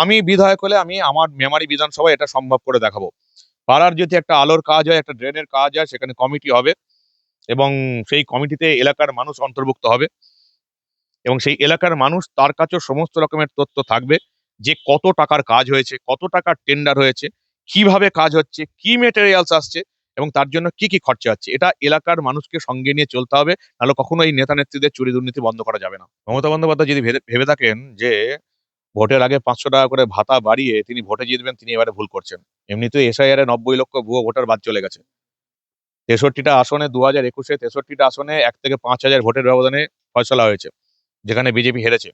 আমি বিধায়ক হলে আমি আমার মেমারি বিধানসভায় এটা সম্ভব করে দেখাবো। পাড়ার যদি একটা আলোর কাজ হয়, একটা ড্রেনের কাজ হয়, সেখানে কমিটি হবে এবং সেই কমিটিতে এলাকার মানুষ অন্তর্ভুক্ত হবে এবং সেই এলাকার মানুষ তার কাছেও সমস্ত রকমের তথ্য থাকবে যে কত টাকার কাজ হয়েছে, কত টাকার টেন্ডার হয়েছে, কিভাবে কাজ হচ্ছে, কি মেটেরিয়ালস আসছে এবং তার জন্য কি কি খরচা হচ্ছে। এটা এলাকার মানুষকে সঙ্গে নিয়ে চলতে হবে, নাহলে কখনো এই নেতা নেত্রীদের চুরি দুর্নীতি বন্ধ করা যাবে না। মমতা বন্দ্যোপাধ্যায় যদি ভেবে ভেবে থাকেন যে ভোটের আগে 500 টাকা করে ভাতা বাড়িয়ে তিনি ভোটে জিতবেন, তিনি এবারে ভুল করছেন। এমনিতেই এসআইআর এ 90 লক্ষ ভুয়ো ভোটার বাদ চলে গেছে। 63টা আসনে 2021-এ 63টা আসনে 1 থেকে 5,000 ভোটের ব্যবধানে ফয়সলা হয়েছে, যেখানে বিজেপি হেরেছে।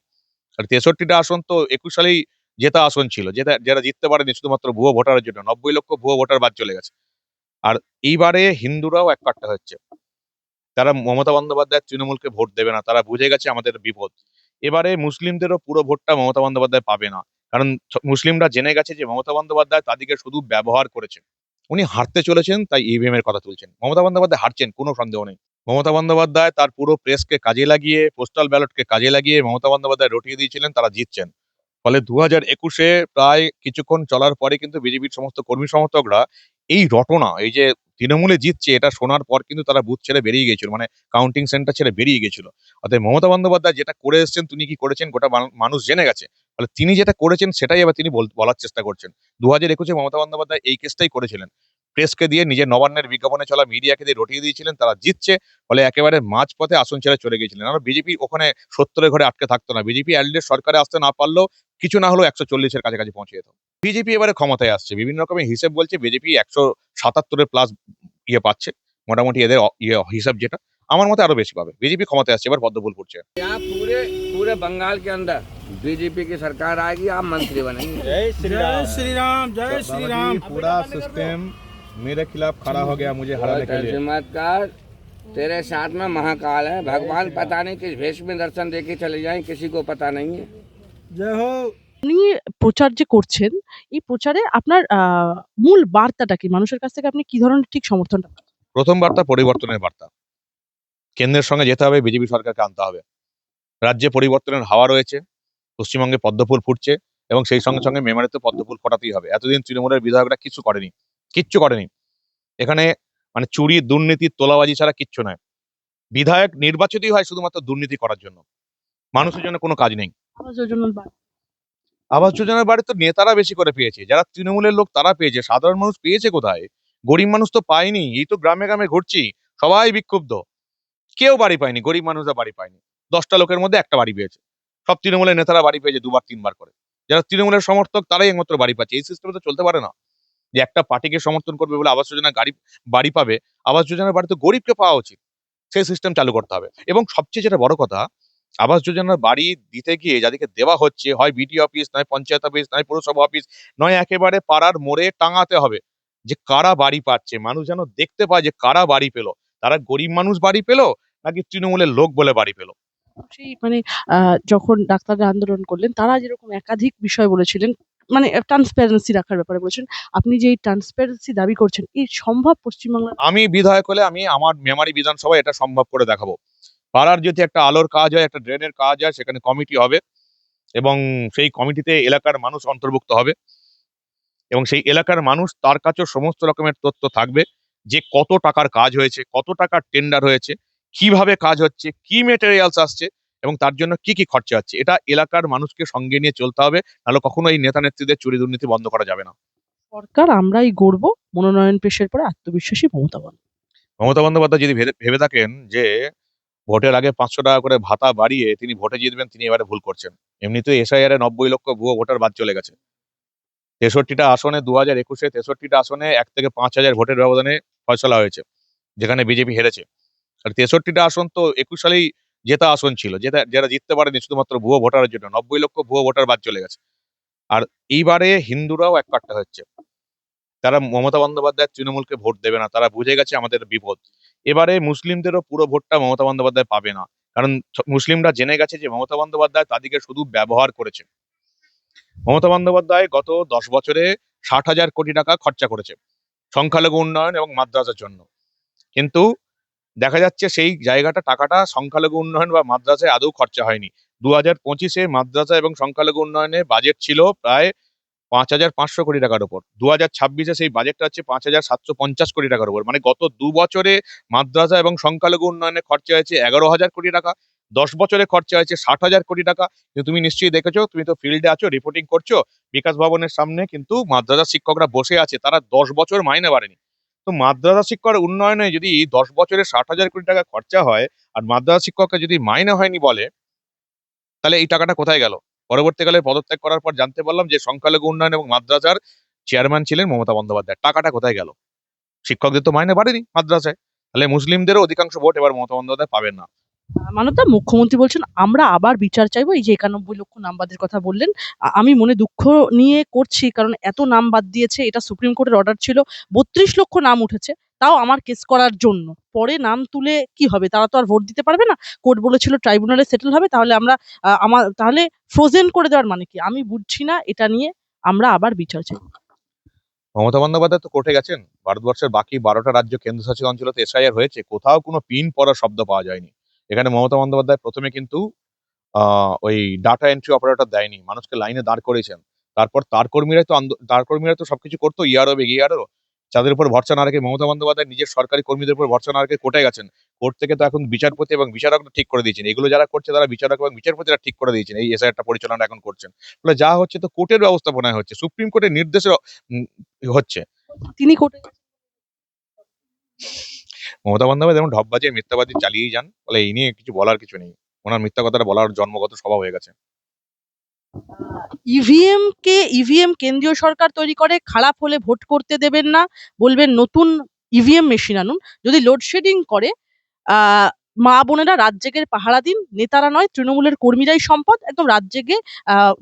আর 63টা আসন তো 21 সালেই জেতা আসন ছিল, যারা জিততে পারেনি শুধুমাত্র ভুয়ো ভোটারের জন্য। 90 লক্ষ ভুয়ো ভোটার বাদ চলে গেছে। আর এইবারে হিন্দুরাও এক কাট্টা হচ্ছে। তারা মমতা বন্দ্যোপাধ্যায়ের তৃণমূলকে ভোট দেবে না, তারা বুঝে গেছে আমাদের বিপদ। এবারে মুসলিমদেরও পুরো ভোটটা মমতা বন্দ্যোপাধ্যায় পাবে না, কারণ মুসলিমরা জেনে গেছে যে মমতা বন্দ্যোপাধ্যায় তাদেরকে শুধু ব্যবহার করেছেন। উনি হারতে চলেছেন, তাই ইভিএম এর কথা তুলছেন। মমতা বন্দ্যোপাধ্যায় হারছেন, কোনো সন্দেহ নেই। মমতা বন্দ্যোপাধ্যায় তার পুরো প্রেসকে কাজে লাগিয়ে, পোস্টাল ব্যালটকে কাজে লাগিয়ে মমতা বন্দ্যোপাধ্যায় রটিয়ে দিয়েছিলেন, তারা জিতছেন। ফলে 2021-এ প্রায় কিছুক্ষণ চলার পরে কিন্তু বিজেপির সমস্ত কর্মী সমর্থকরা এই রটনা, এই যে তৃণমূলে জিতছে এটা শোনার পর কিন্তু তারা বুথ ছেড়ে বেরিয়ে গেছিল, মানে কাউন্টিং সেন্টার ছেড়ে বেরিয়ে গেছিল। অতএব মমতা বন্দ্যোপাধ্যায় যেটা করে এসেছেন, তিনি কি করেছেন গোটা মানুষ জেনে গেছে। ফলে তিনি যেটা করেছেন সেটাই এবার তিনি বলার চেষ্টা করছেন। 2021-এ মমতা বন্দ্যোপাধ্যায় এই কেসটাই করেছিলেন। প্রেসকে দিয়ে, নিজের নবান্নের বিজ্ঞাপনে চলা মিডিয়াকে দিয়ে রটিয়ে দিয়েছিলেন, তারা জিতছে। ফলে একেবারে মাঝপথে আসন ছেড়ে চলে গেছিলেন। আর বিজেপি ওখানে 70-এর ঘরে আটকে থাকতো না। বিজেপি অ্যালডিএফ সরকারে আসতে না পারলেও কিছু না হলেও 140-এর কাছাকাছি পৌঁছে যেত। বিজেপি এবারে ক্ষমতায় আসছে, বিভিন্ন রকমের হিসেব বলছে বিজেপি 177-এর প্লাস পাচ্ছে। মোটামুটি এদের হিসাব যেটা, আমার মতে আরো বেশি পাবে। বিজেপি ক্ষমতায় আসছে, এবার পদ্ম ফুল ফুটছে। यहाँ पूरे पूरे बंगाल के अंदर बीजेपी की सरकार आएगी, आप मंत्री बनेंगे। जय श्री राम। जय श्री राम, जय श्री राम। पूरा सिस्टम मेरे खिलाफ खड़ा हो गया मुझे हराने के लिए। मत कर, तेरे साथ में महाकाल है। भगवान पता नहीं किस भेष में दर्शन देके चले जाएं, किसी को पता नहीं है। जय हो। আপনি প্রচার যে করছেন, এই প্রচারে আপনার মূল বার্তাটা কি? মানুষের কাছ থেকে আপনি কি ধরনের ঠিক সমর্থনটা পান? প্রথম বার্তা পরিবর্তনের বার্তা। কেন্দ্রের সঙ্গে যেতে হবে, বিজেপি সরকারকে আনতে হবে। রাজ্যে পরিবর্তনের হাওয়া রয়েছে, পশ্চিমবঙ্গে পদ্মফুল ফুটছে এবং সেই সঙ্গে সঙ্গে মেমারিতে পদ্মফুল ফোটাতেই হবে। এতদিন তৃণমূলের বিধায়করা কিচ্ছু করেনি। এখানে মানে চুরি, দুর্নীতি, তোলাবাজি ছাড়া কিচ্ছু নয়। বিধায়ক নির্বাচিতই হয় শুধুমাত্র দুর্নীতি করার জন্য, মানুষের জন্য কোনো কাজ নেই। আবাস যোজনার আবাস যোজনার বাড়ি তো নেতারা বেশি করে পেয়েছে, যারা তৃণমূলের লোক তারা পেয়েছে। সাধারণ মানুষ পেয়েছে কোথায়? গরিব মানুষ তো পায়নি। এই তো গ্রামে গ্রামে ঘুরছি, সবাই বিক্ষুব্ধ। কেউ বাড়ি পায়নি, গরিব মানুষরা বাড়ি পায়নি। 10টা লোকের মধ্যে একটা বাড়ি পেয়েছে। সব তৃণমূলের নেতারা বাড়ি পেয়েছে 2 বার 3 বার করে। যারা তৃণমূলের সমর্থক তারাই একমাত্র বাড়ি পাচ্ছে। এই সিস্টেমে তো চলতে পারে না যে একটা পার্টিকে সমর্থন করবে বলে আবাস যোজনা বাড়ি পাবে। আবাস যোজনার বাড়ি তো গরিবকে পাওয়া উচিত। সেই সিস্টেম চালু করতে হবে। এবং সবচেয়ে যেটা বড় কথা, আবাস যোজনার বাড়ি দিতে গিয়ে যাদেরকে দেওয়া হচ্ছে, হয় বিডিও অফিস, নয় পঞ্চায়েত অফিস, নয় পৌরসভা অফিস, নয় একেবারে পাড়ার মোড়ে টাঙাতে হবে যে কারা বাড়ি পাচ্ছে। মানুষ যেন দেখতে পায় যে কারা বাড়ি পেলো। তারা গরিব মানুষ বাড়ি পেলো নাকি তৃণমূলের লোক বলে বাড়ি পেলো। সেই মানে যখন ডাক্তাররা আন্দোলন করলেন, তারা যেরকম একাধিক বিষয় বলেছিলেন, মানে ট্রান্সপারেন্সি রাখার ব্যাপারে বলেছেন। আপনি যে এই ট্রান্সপারেন্সি দাবি করছেন, এই সম্ভব পশ্চিমবাংলার? আমি বিধায়ক হলে আমি আমার মেমারি বিধানসভায় এটা সম্ভব করে দেখাবো। পাড়ার যদি একটা আলোর কাজ হয়, একটা ড্রেনের কাজ হয়, সেখানে কমিটি হবে এবং সেই কমিটিতে এলাকার মানুষ অন্তর্ভুক্ত হবে এবং সেই এলাকার মানুষ তার কাছেও সমস্ত রকমের তথ্য থাকবে যে কত টাকার কাজ হয়েছে, কত টাকার টেন্ডার হয়েছে, কিভাবে কাজ হচ্ছে, কি মেটেরিয়ালস আসছে এবং তার জন্য কি কি খরচা হচ্ছে। এটা এলাকার মানুষকে সঙ্গে নিয়ে চলতে হবে, নাহলে কখনো এই নেতা নেত্রীদের চুরি দুর্নীতি বন্ধ করা যাবে না। সরকার আমরাই গড়ব, মনোনয়ন পেশের পরে আত্মবিশ্বাসী মমতা মমতা বন্দ্যোপাধ্যায় যদি ভেবে থাকেন যে ভোটের আগে 500 টাকা করে ভাতা বাড়িয়ে তিনি ভোটে জিতবেন, তিনি এবারে ভুল করছেন। এমনিতেই এসআইআর এ 90 লক্ষ ভুয়ো ভোটার বাদ চলে গেছে। 63টা আসনে 2021-এ 63টা আসনে 1 থেকে 5,000 ভোটের ব্যবধানে ফয়সলা হয়েছে, যেখানে বিজেপি হেরেছে। আর 63টা আসন তো 21 সালেই জেতা আসন ছিল, যারা জিততে পারেনি শুধুমাত্র ভুয়ো ভোটারের জন্য। 90 লক্ষ ভুয়ো ভোটার বাদ চলে গেছে। আর এইবারে হিন্দুরাও এক কাট্টা হচ্ছে। তারা মমতা বন্দ্যোপাধ্যায়ের তৃণমূলকে ভোট দেবে না, তারা বুঝে গেছে আমাদের বিপদ। এবারে মুসলিমদেরও পুরো ভোটটা মমতা বন্দ্যোপাধ্যায় পাবে না, কারণ মুসলিমরা জেনে গেছে যে মমতা বন্দ্যোপাধ্যায় তাদেরকে শুধু ব্যবহার করেছে। মমতা বন্দ্যোপাধ্যায় গত 10 বছরে 60,000 কোটি টাকা খরচা করেছে সংখ্যালঘু উন্নয়ন এবং মাদ্রাসার জন্য। কিন্তু দেখা যাচ্ছে সেই টাকাটা সংখ্যালঘু উন্নয়ন বা মাদ্রাসায় আদৌ খরচা হয়নি। 2025-এ মাদ্রাসা এবং সংখ্যালঘু উন্নয়নে বাজেট ছিল প্রায় 5,500 কোটি টাকার উপর। 2026-এ সেই বাজেটটা হচ্ছে 5,750 কোটি টাকার উপর। মানে গত 2 বছরে মাদ্রাসা এবং সংখ্যালঘু উন্নয়নে খরচা হয়েছে 11,000 কোটি টাকা। 10 বছরে খরচা হয়েছে 60,000 কোটি টাকা। কিন্তু তুমি নিশ্চয়ই দেখেছো, তুমি তো ফিল্ডে আছো, রিপোর্টিং করছো, বিকাশ ভবনের সামনে কিন্তু মাদ্রাসা শিক্ষকরা বসে আছে, তারা 10 বছর মাইনে বাড়েনি। তো মাদ্রাসা শিক্ষার উন্নয়নে যদি 10 বছরে 60,000 কোটি টাকা খরচা হয়, আর মাদ্রাসা শিক্ষককে যদি মাইনে হয়নি বলে, তাহলে এই টাকাটা কোথায় গেল? পরবর্তীকালে পদত্যাগ করার পর জানতে পারলাম যে সংখ্যালঘু উন্নয়ন এবং মাদ্রাসার চেয়ারম্যান ছিলেন মমতা বন্দ্যোপাধ্যায়। টাকাটা কোথায় গেল? শিক্ষকদের তো মাইনে বাড়েনি মাদ্রাসায়। তাহলে মুসলিমদেরও অধিকাংশ ভোট এবার মমতা বন্দ্যোপাধ্যায় পাবেন না। মানবদা, মুখ্যমন্ত্রী বলছেন আমরা আবার বিচার চাইবো। এই যে 91 লক্ষ নাম বাদের কথা বললেন, আমি মনে দুঃখ নিয়ে করছি, কারণ এত নাম বাদ দিয়েছে, এটা সুপ্রিম কোর্টের অর্ডার ছিল। 32 লক্ষ নাম উঠেছে, তাও আমার কেস করার জন্য। পরে নাম তুলে কি হবে? তারা তো আর ভোট দিতে পারবে না। কোর্ট বলেছিল ট্রাইব্যুনালে সেটেল হবে, তাহলে আমরা আমার তাহলে ফ্রোজেন করে দেওয়ার মানে কি? আমি বুঝছি না, এটা নিয়ে আমরা আবার বিচার চাই। মমতা বন্দ্যোপাধ্যায় তো কোর্টে গেছেন। ভারতবর্ষের বাকি 12টা রাজ্য কেন্দ্রশাসিত অঞ্চলে তো এসআইআর হয়েছে, কোথাও কোনো পিন পড়ার শব্দ পাওয়া যায়নি। এখানে মমতা বন্দ্যোপাধ্যায় প্রথমে কিন্তু ওই ডাটা এন্ট্রি অপারেটর দেয়নি, মানুষকে লাইনে দাঁড় করিয়েছেন। তারপর তার কর্মীরা তো সবকিছু করতো, ইয়ারও বিগিয়ারও। যাদের উপর ভরসা না রেখে মমতা বন্দ্যোপাধ্যায় নিজের সরকারি কর্মীদের উপর ভরসা না রেখে কোর্টে গেছেন। কোর্ট থেকে তো এখন বিচারপতি এবং বিচারকরা ঠিক করে দিয়েছেন। এগুলো যারা করছে তারা বিচারক এবং বিচারপতিরা ঠিক করে দিয়েছেন, এই এসআইআরটা পরিচালনা এখন করছেন। ফলে যা হচ্ছে তো কোর্টের ব্যবস্থাপনায় হচ্ছে, সুপ্রিম কোর্টের নির্দেশে উম, হচ্ছে। তিনি কোর্টে মমতা বন্দ্যোপাধ্যায় যেমন ঢপবাজি আর মিথ্যাবাজি চালিয়েই যান, ফলে এই নিয়ে কিছু বলার কিছু নেই। ওনার মিথ্যা কথাটা বলার জন্মগত স্বভাব হয়ে গেছে। ইভিএম কেন্দ্রীয় সরকার তৈরি করে, খারাপ হলে ভোট করতে দেবেন না, বলবেন নতুন ইভিএম মেশিন আনুন। যদি লোডশেডিং করে, আহ মা বোনেরা রাত জেগে পাহারা দিন, নেতারা নয়, তৃণমূলের কর্মীরাই সম্পদ। একদম রাত জেগে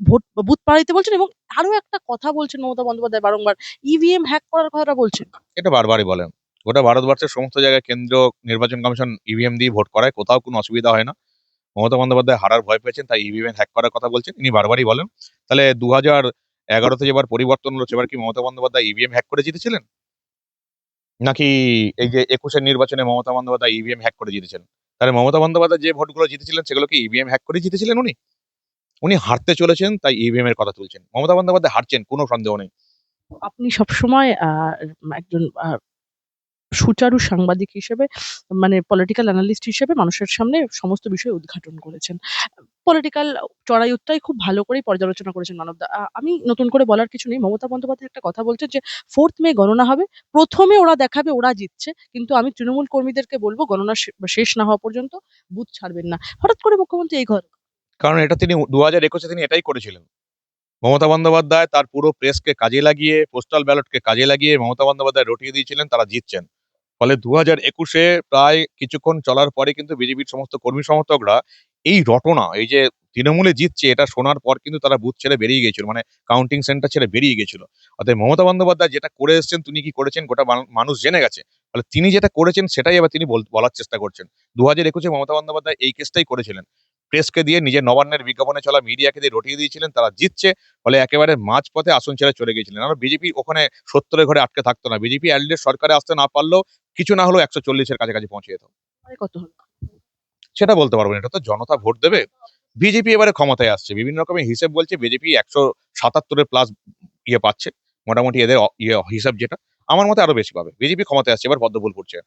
ভোট বুথ পাহারা দিতে বলছেন। এবং আরো একটা কথা বলছেন মমতা বন্দ্যোপাধ্যায় বারংবার, ইভিএম হ্যাক করার কথাটা বলছেন। এটা বারবারই বলেন। গোটা ভারতবর্ষের সমস্ত জায়গায় কেন্দ্রীয় নির্বাচন কমিশন ইভিএম দিয়ে ভোট করায়, কোথাও কোনো অসুবিধা হয় না। মমতা বন্দ্যোপাধ্যায় হারার ভয় পেয়েছেন, তাই ইভিএম হ্যাক করার কথা বলছেন, ইনি বারবারই বলেন। তাহলে 2011-তে যেবার পরিবর্তন হলো, সেবার কি মমতা বন্দ্যোপাধ্যায় ইভিএম হ্যাক করে জিতেছিলেন? নাকি এই যে 21-এর নির্বাচনে মমতা বন্দ্যোপাধ্যায় ইভিএম হ্যাক করে জিতেছেন? তাহলে মমতা বন্দ্যোপাধ্যায় যে ভোটগুলো জিতেছিলেন সেগুলো কি ইভিএম হ্যাক করে জিতেছিলেন উনি? উনি হারতে চলেছেন, তাই ইভিএম এর কথা তুলছেন। মমতা বন্দ্যোপাধ্যায় হারছেন, কোনো সন্দেহ নেই। আপনি সবসময় একজন সুচারু সাংবাদিক হিসেবে, মানে পলিটিক্যাল অ্যানালিস্ট হিসেবে মানুষের সামনে সমস্ত বিষয় উদ্ঘাটন করেছেন। পলিটিক্যাল চড়াই-উতরাই খুব ভালো করেই পর্যালোচনা করেছেন মানবদা। আমি নতুন করে বলার কিছু নেই। মমতা বন্দ্যোপাধ্যায় একটা কথা বলছেন যে 4th মে গণনা হবে। ১ম ওরা দেখাবে ওরা জিতছে। কিন্তু আমি তৃণমূল কর্মীদেরকে বলব, গণনা শেষ না হওয়া পর্যন্ত বুথ ছাড়বেন না। হঠাৎ করে মুখ্যমন্ত্রী এই ঘর কারণ এটা তিনি 2021-এ তিনি এটাই করেছিলেন। মমতা বন্দ্যোপাধ্যায় তার পুরো প্রেসকে কাজে লাগিয়ে, পোস্টাল ব্যালটকে কাজে লাগিয়ে মমতা বন্দ্যোপাধ্যায় রটিয়ে দিয়েছিলেন, তারা জিতছেন। ফলে 2021-এ প্রায় কিছুক্ষণ চলার পরে কিন্তু বিজেপির সমস্ত কর্মী সমর্থকরা এই রটনা, এই যে তৃণমূলে জিতছে, এটা শোনার পর কিন্তু তারা বুথ ছেড়ে বেরিয়ে গিয়েছিল, মানে কাউন্টিং সেন্টার ছেড়ে বেরিয়ে গিয়েছিল। অতএব মমতা বন্দ্যোপাধ্যায় যেটা করে এসেছেন, তিনি কি করেছেন গোটা মানুষ জেনে গেছে। ফলে তিনি যেটা করেছেন সেটাই এবার তিনি বলার চেষ্টা করছেন। 2021-এ মমতা বন্দ্যোপাধ্যায় এই কেসটাই করেছিলেন। প্রেসকে দিয়ে, নিজের নবান্নের বিজ্ঞাপনে চলা মিডিয়াকে দিয়ে রটিয়ে দিয়েছিলেন, তারা জিতছে। ফলে একেবারে মাঝপথে আসন ছেড়ে চলে গিয়েছিলেন। আর বিজেপি ওখানে 70-এর ঘরে আটকে থাকতো না। বিজেপি অ্যালডিএফ সরকারে আসতে না পারলেও কিছু না হলেও 140-এর কাছাকাছি পৌঁছে যেত। কত হলো? সেটা বলতে পারবো না, এটা তো জনতা ভোট দেবে। বিজেপি এবারে ক্ষমতায় আসছে, বিভিন্ন রকমের হিসেব বলছে বিজেপি 177-এর প্লাস পাচ্ছে মোটামুটি, এদের হিসাব যেটা, আমার মতে আরো বেশি পাবে। বিজেপি ক্ষমতায় আসছে, এবার পদ্মফুল ফুটছে।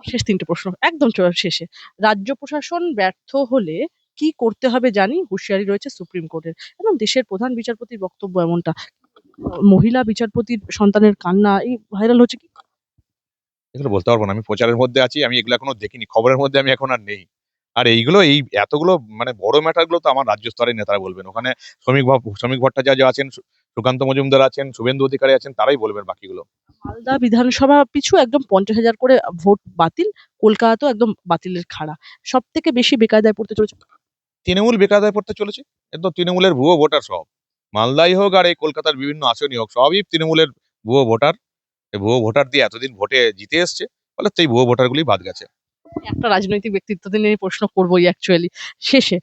শেষ ৩টে প্রশ্ন একদম শেষে। রাজ্য প্রশাসন ব্যর্থ হলে কি করতে হবে জানি, হুঁশিয়ারি রয়েছে সুপ্রিম কোর্টের। এবং দেশের প্রধান বিচারপতির বক্তব্য এমনটা। মহিলা বিচারপতির সন্তানের কান্না এই ভাইরাল হচ্ছে কি? এগুলো বলতে পারবো না, আমি প্রচারের মধ্যে আছি, আমি এগুলো এখনো দেখিনি, খবরের মধ্যে আমি এখন আর নেই। আর এই এতগুলো মানে বড় ম্যাটার গুলো তো আমার রাজ্য স্তরের নেতারা বলবেন। ওখানে শ্রমিক ভট্টাচার্য আছেন, সুকান্ত মজুমদার আছেন, শুভেন্দু অধিকারী আছেন, তারাই বলবেন বাকিগুলো। মালদা বিধানসভা পিছু একদম 50,000 করে ভোট বাতিল। কলকাতাতেও একদম বাতিলের খাড়া। সব থেকে বেশি বেকায়দায় পড়তে চলেছে তৃণমূল বেকায়দায় পড়তে চলেছে। একদম তৃণমূলের ভুয়ো ভোটার সব, মালদাই হোক আর এই কলকাতার বিভিন্ন আসনই হোক, সবই তৃণমূলের ভুয়ো ভোটার। এই ভুয়ো ভোটার দিয়ে এতদিন ভোটে জিতে এসছে, ফলে সেই ভুয়ো ভোটারগুলি বাদ গেছে। একটা রাজনৈতিক ব্যক্তিত্বদের নিয়ে প্রশ্ন করবোই অ্যাকচুয়ালি শেষে।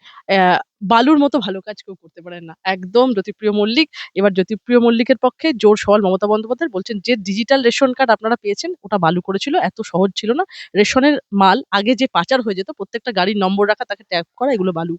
বালুর মতো ভালো কাজ কেউ করতে পারেন না, একদম জ্যোতিপ্রিয় মল্লিক। এবার জ্যোতিপ্রিয় মল্লিকের পক্ষে জোর সওয়াল মমতা বন্দ্যোপাধ্যায়। বলছেন যে ডিজিটাল রেশন কার্ড আপনারা পেয়েছেন ওটা বালু করেছিল, এত সহজ ছিল না। রেশনের মাল আগে যে পাচার হয়ে যেত, প্রত্যেকটা গাড়ির নম্বর রাখা, তাকে ট্যাগ করা, এগুলো বালু।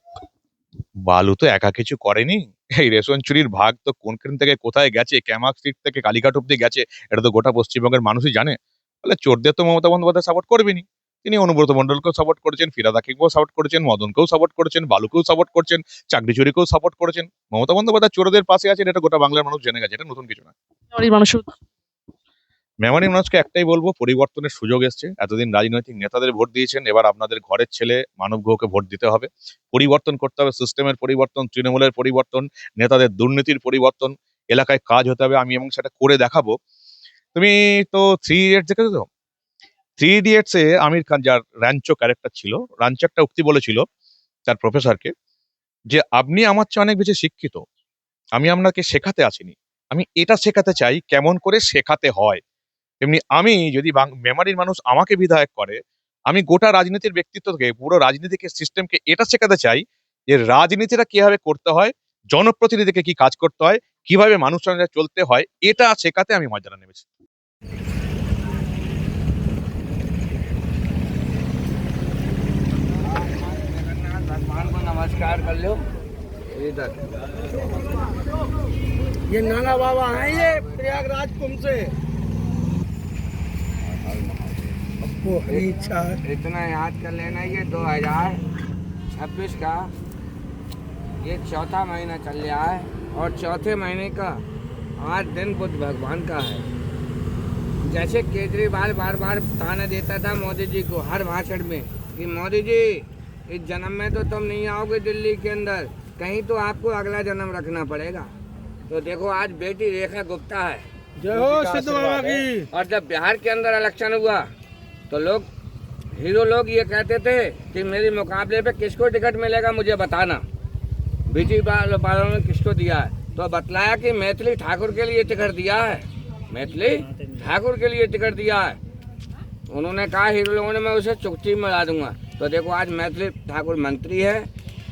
বালু তো একা কিছু করেনি। এই রেশন চুরির ভাগ তো কোনখান থেকে কোথায় গেছে, ক্যামাক স্ট্রিট থেকে কালীঘাট অব্দি গেছে, এটা তো গোটা পশ্চিমবঙ্গের মানুষই জানে। তাহলে চোরদের তো মমতা বন্দ্যোপাধ্যায় সাপোর্ট করবেনি। তিনি অনুব্রত মণ্ডলকেও সাপোর্ট করেছেন, ফিরাদ হাকিমকেও সাপোর্ট করেছেন, মদনকেও সাপোর্ট করেছেন, বালুকেও সাপোর্ট করছেন, চাকরি চুরিকেও সাপোর্ট করেছেন। মমতা বন্দ্যোপাধ্যায় চোরদের পাশে আছেন, এটা গোটা বাংলার মানুষ জেনে গেছে, এটা নতুন কিছু না। মেমারির মানুষের মেমারির মানুষকে একটাই বলবো, পরিবর্তনের সুযোগ এসছে। এতদিন রাজনৈতিক নেতাদের ভোট দিয়েছেন, এবার আপনাদের ঘরের ছেলে মানব গ্রহকে ভোট দিতে হবে। পরিবর্তন করতে হবে, সিস্টেমের পরিবর্তন, তৃণমূলের পরিবর্তন, নেতাদের দুর্নীতির পরিবর্তন, এলাকায় কাজ হতে হবে। আমি এবং সেটা করে দেখাবো। তুমি তো 3 ইডিয়টস দেখেছো তো? 3 ইডিয়টস এ আমির খান, যার র্যাঞ্চো ক্যারেক্টার ছিল, র্যাঞ্চো একটা উক্তি বলেছিল তার প্রফেসরকে, যে আপনি আমার চেয়ে অনেক বেশি শিক্ষিত, আমি আপনাকে শেখাতে আসিনি, আমি এটা শেখাতে চাই কেমন করে শেখাতে হয়। তেমনি আমি যদি মেমারির মানুষ আমাকে বিধায়ক করে, আমি গোটা রাজনীতির ব্যক্তিত্বকে, পুরো রাজনীতিকে, সিস্টেমকে এটা শেখাতে চাই যে রাজনীতিটা কিভাবে করতে হয়, জনপ্রতিনিধিকে কি কাজ করতে হয়, কিভাবে মানুষের সঙ্গে চলতে হয়, এটা শেখাতে আমি ময়দানে নেমেছি। जगन्नाथ भगवान को नमस्कार कर लो इधर। ये नाना बाबा हैं, ये प्रयागराज कुंभ से। आपको हरी इच्छा है। इतना याद कर लेना, ये 2026 का ये चौथा महीना चल रहा है और चौथे महीने का आज दिन बुद्ध भगवान का है। जैसे केजरीवाल बार बार ताना देता था मोदी जी को हर भाषण में कि मोदी जी इस जन्म में तो तुम नहीं आओगे दिल्ली के अंदर, कहीं तो आपको अगला जन्म रखना पड़ेगा। तो देखो आज बेटी रेखा गुप्ता है जय हो सिद्ध बाबा की। और जब बिहार के अंदर इलेक्शन हुआ तो लोग हीरो लोग ये कहते थे कि मेरे मुकाबले पे किसको टिकट मिलेगा मुझे बताना। बीजेपी वालों ने किसको दिया है तो बतलाया कि मैथिली ठाकुर के लिए टिकट दिया है, मैथिली ठाकुर के लिए टिकट दिया है। उन्होंने कहा हीरो लोगों ने मैं उसे चुटकी मिला दूंगा। तो देखो आज मैथिली ठाकुर मंत्री है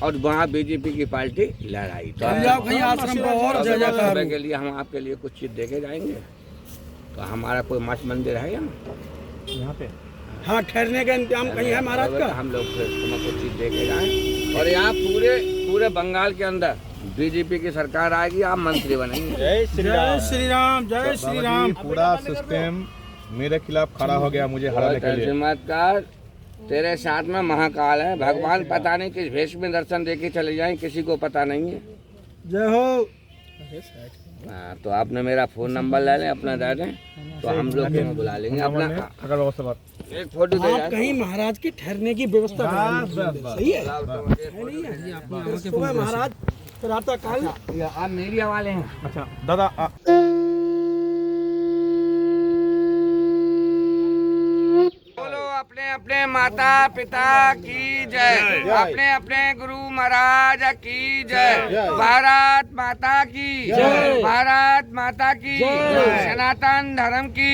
और वहाँ बीजेपी की पार्टी लड़ाई। तो हम जाओ कहीं आश्रम पर और जय जयकार हो। के लिए हम आपके लिए कुछ चीज देके जाएंगे। तो हमारा कोई मठ मंदिर है यहाँ पे हाँ, ठहरने का इंतजाम कहीं है महाराज का। हम लोग फिर तुम्हें कुछ चीज देके जाएं और यहाँ पूरे बंगाल के अंदर बीजेपी की सरकार आएगी, आप मंत्री बनेंगे। जय श्री जय राम। श्री राम, जय श्री राम। पूरा सिस्टम मेरे खिलाफ खड़ा हो गया मुझे हराने के लिए। चमत्कार तेरे साथ में महाकाल है, भगवान पता नहीं किस भेष में दर्शन देके चले जाएं, किसी को पता नहीं है। जय हो। तो आपने मेरा फोन नंबर ले लें, अपना दे दें तो हम लोग तुम्हें बुला लेंगे। अपना अगर व्यवस्था बात एक फोटो दे आप जाए। कहीं महाराज की ठहरने की व्यवस्था करा दीजिए। सही है, नहीं है? फिर सुबह महाराज प्रातः काल आप मीडिया वाले हैं। अच्छा दादा बोलो अपने अपने माता पिता की जय, अपने अपने गुरु महाराज की जय, भारत माता की जय, भारत माता की सनातन धर्म की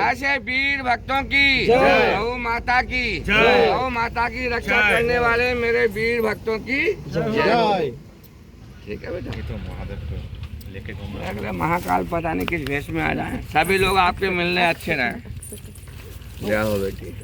ऐसे वीर भक्तों की गौ माता की गौ माता की रक्षा करने वाले मेरे वीर भक्तों की जय। ठीक है बेटा, अगले महाकाल पता नहीं किस भेष में आ जाए, सभी लोग आपके मिलने अच्छे रहे। जय हो बेटी।